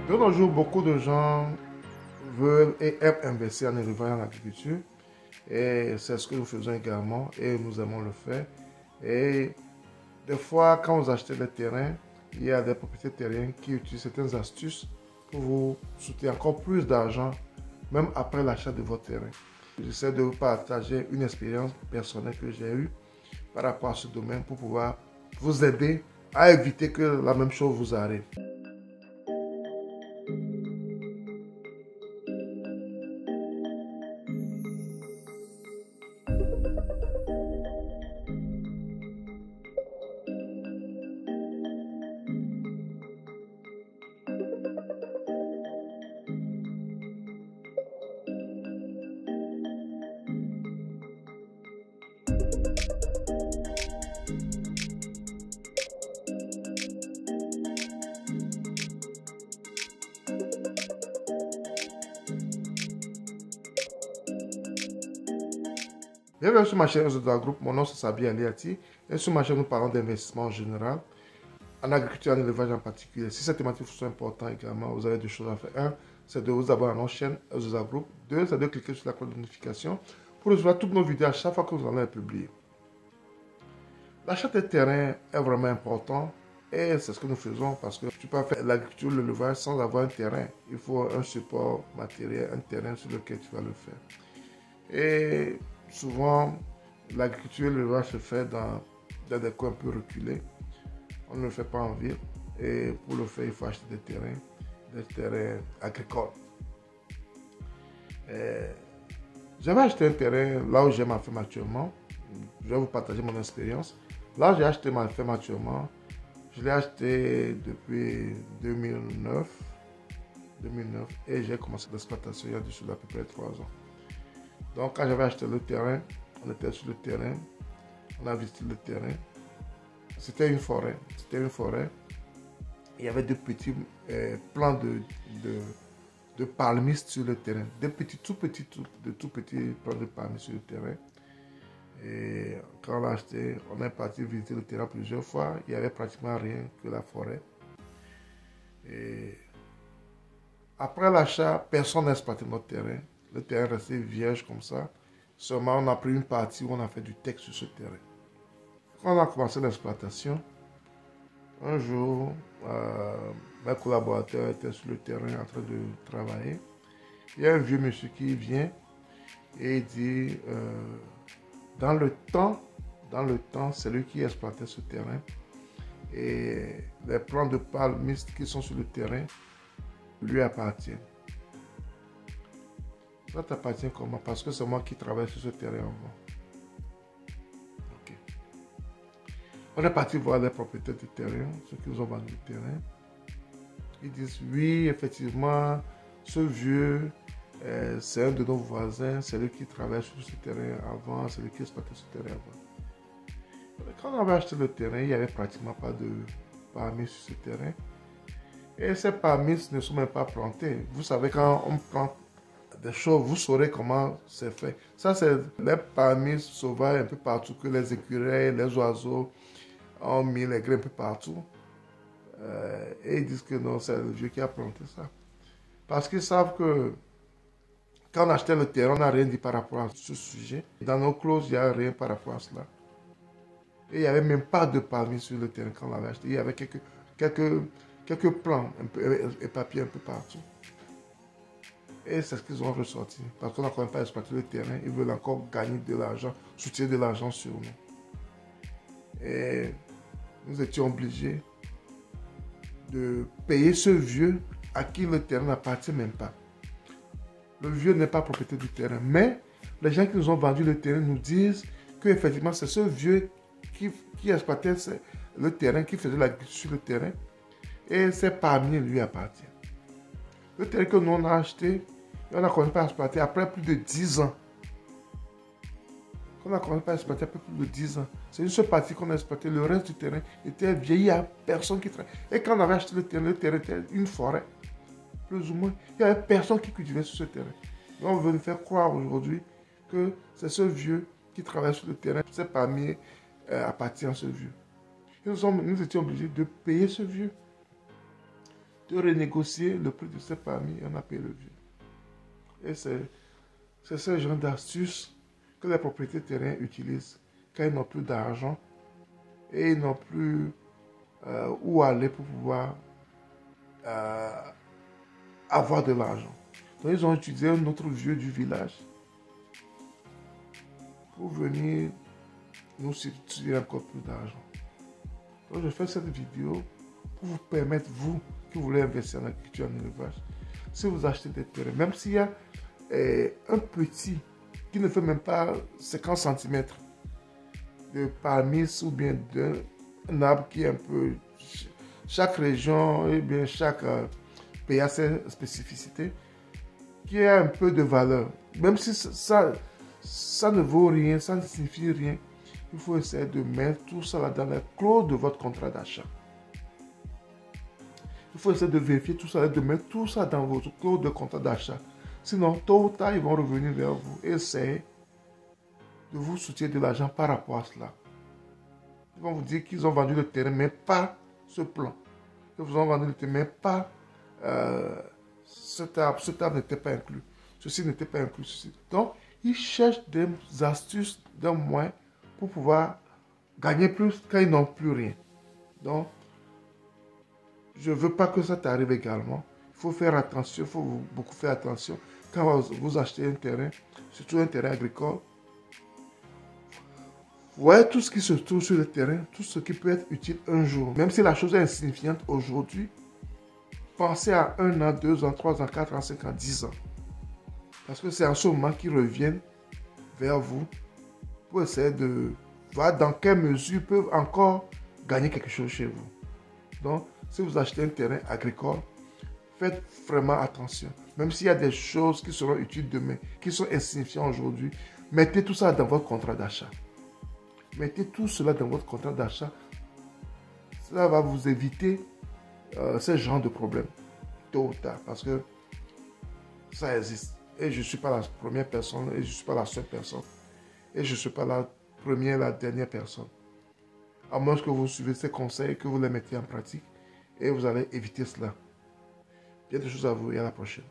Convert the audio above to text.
De nos jours, beaucoup de gens veulent et aiment investir en élevage et en agriculture. Et c'est ce que nous faisons également et nous aimons le faire. Et des fois, quand vous achetez des terrains, il y a des propriétaires terriens qui utilisent certaines astuces pour vous soutenir encore plus d'argent, même après l'achat de votre terrain. J'essaie de vous partager une expérience personnelle que j'ai eue par rapport à ce domaine pour pouvoir vous aider à éviter que la même chose vous arrive. Bienvenue sur ma chaîne Ozoda Group, mon nom c'est Sabi Aliati et sur ma chaîne nous parlons d'investissement en général, en agriculture et en élevage en particulier. Si cette thématique vous est importante également, vous avez deux choses à faire. Un, c'est de vous abonner à notre chaîne Ozoda Group. Deux, c'est de cliquer sur la cloche de notification pour recevoir toutes nos vidéos à chaque fois que nous allons les publier. L'achat de terrain est vraiment important et c'est ce que nous faisons parce que tu peux faire l'agriculture, l'élevage sans avoir un terrain. Il faut un support matériel, un terrain sur lequel tu vas le faire. Et souvent, l'agriculture et l'élevage se fait dans des coins un peu reculés. On ne le fait pas en ville. Et pour le faire, il faut acheter des terrains agricoles. J'avais acheté un terrain là où j'ai ma ferme actuellement. Je vais vous partager mon expérience. Là, j'ai acheté ma ferme actuellement. Je l'ai acheté depuis 2009 et j'ai commencé l'exploitation il y a dessus à peu près 3 ans. Donc, quand j'avais acheté le terrain, on était sur le terrain, on a visité le terrain. C'était une forêt. Il y avait de petits plants de palmistes sur le terrain. Des petits, tout petits plants de palmistes sur le terrain. Et quand on l'a acheté, on est parti visiter le terrain plusieurs fois. Il n'y avait pratiquement rien que la forêt. Et après l'achat, personne n'a exploité notre terrain. Le terrain restait vierge comme ça. Seulement, on a pris une partie où on a fait du texte sur ce terrain. Quand on a commencé l'exploitation, un jour, mes collaborateurs étaient sur le terrain en train de travailler. Il y a un vieux monsieur qui vient et il dit, dans le temps, c'est lui qui exploitait ce terrain. Et les plants de palmistes qui sont sur le terrain lui appartiennent. Ça t'appartient comment? Parce que c'est moi qui travaille sur ce terrain avant. Ok. On est parti voir les propriétaires du terrain, ceux qui nous ont vendu le terrain. Ils disent oui, effectivement, ce vieux, c'est un de nos voisins, c'est lui qui travaille sur ce terrain avant, c'est lui qui exploitait ce terrain avant. Quand on avait acheté le terrain, il n'y avait pratiquement pas de palmiers sur ce terrain. Et ces palmiers ne sont même pas plantés. Vous savez, quand on plante des choses, vous saurez comment c'est fait. Ça, c'est les palmiers sauvages un peu partout, que les écureuils, les oiseaux ont mis les grains un peu partout. Et ils disent que non, c'est le vieux qui a planté ça. Parce qu'ils savent que quand on achetait le terrain, on n'a rien dit par rapport à ce sujet. Dans nos clauses, il n'y a rien par rapport à cela. Et il n'y avait même pas de palmiers sur le terrain quand on l'avait acheté. Il y avait quelques plants et papiers un peu partout. Et c'est ce qu'ils ont ressorti. Parce qu'on n'a quand même pas exploité le terrain. Ils veulent encore gagner de l'argent, soutirer de l'argent sur nous. Et nous étions obligés de payer ce vieux à qui le terrain n'appartient même pas. Le vieux n'est pas propriétaire du terrain. Mais les gens qui nous ont vendu le terrain nous disent qu'effectivement c'est ce vieux qui exploitait le terrain, qui faisait l'agriculture sur le terrain. Et ces palmiers lui appartiennent. Le terrain que nous on a acheté, on n'a commencé à exploiter après plus de 10 ans. On a commencé à exploiter après plus de 10 ans. C'est une seule partie qu'on a exploité. Le reste du terrain était vieilli, il n'y a personne qui travaille. Et quand on avait acheté le terrain était une forêt. Plus ou moins. Il n'y avait personne qui cultivait sur ce terrain. Donc on veut nous faire croire aujourd'hui que c'est ce vieux qui travaille sur le terrain. C'est parmi appartient à ce vieux. Nous étions obligés de payer ce vieux. de renégocier le prix de ces permis et on a payé le vieux. Et c'est ce genre d'astuces que les propriétaires de terrain utilisent quand ils n'ont plus d'argent et ils n'ont plus où aller pour pouvoir avoir de l'argent. Donc ils ont utilisé un autre vieux du village pour venir nous substituer encore plus d'argent. Donc je fais cette vidéo pour vous permettre, vous qui voulez investir en agriculture, en élevage, si vous achetez des terrains, même s'il y a un petit qui ne fait même pas 50 cm de parmis ou bien d'un arbre qui est un peu... Chaque région et bien chaque pays a ses spécificités, qui a un peu de valeur. Même si ça ne vaut rien, ça ne signifie rien, il faut essayer de mettre tout ça là dans la clause de votre contrat d'achat. Il faut essayer de vérifier tout ça, de mettre tout ça dans votre clause de contrat d'achat. Sinon, tôt ou tard, ils vont revenir vers vous et essayer de vous soutirer de l'argent par rapport à cela. Ils vont vous dire qu'ils ont vendu le terrain, mais pas ce plan. Ils vous ont vendu le terrain, mais pas cet arbre. Cet arbre n'était pas inclus. Ceci n'était pas inclus. Ceci. Donc, ils cherchent des astuces, des moyens pour pouvoir gagner plus quand ils n'ont plus rien. Donc, je ne veux pas que ça t'arrive également. Il faut faire attention, il faut beaucoup faire attention. Quand vous achetez un terrain, surtout un terrain agricole, voyez tout ce qui se trouve sur le terrain, tout ce qui peut être utile un jour. Même si la chose est insignifiante aujourd'hui, pensez à 1 an, 2 ans, 3 ans, 4 ans, 5 ans, 10 ans. Parce que c'est en ce moment qu'ils reviennent vers vous pour essayer de voir dans quelle mesure ils peuvent encore gagner quelque chose chez vous. Donc, si vous achetez un terrain agricole, faites vraiment attention. Même s'il y a des choses qui seront utiles demain, qui sont insignifiantes aujourd'hui, mettez tout ça dans votre contrat d'achat. Mettez tout cela dans votre contrat d'achat. Cela va vous éviter ce genre de problème, tôt ou tard, parce que ça existe. Et je ne suis pas la première personne, et je ne suis pas la seule personne. Et je ne suis pas la première, la dernière personne. À moins que vous suivez ces conseils, que vous les mettez en pratique, et vous allez éviter cela. Bien de choses à vous et à la prochaine.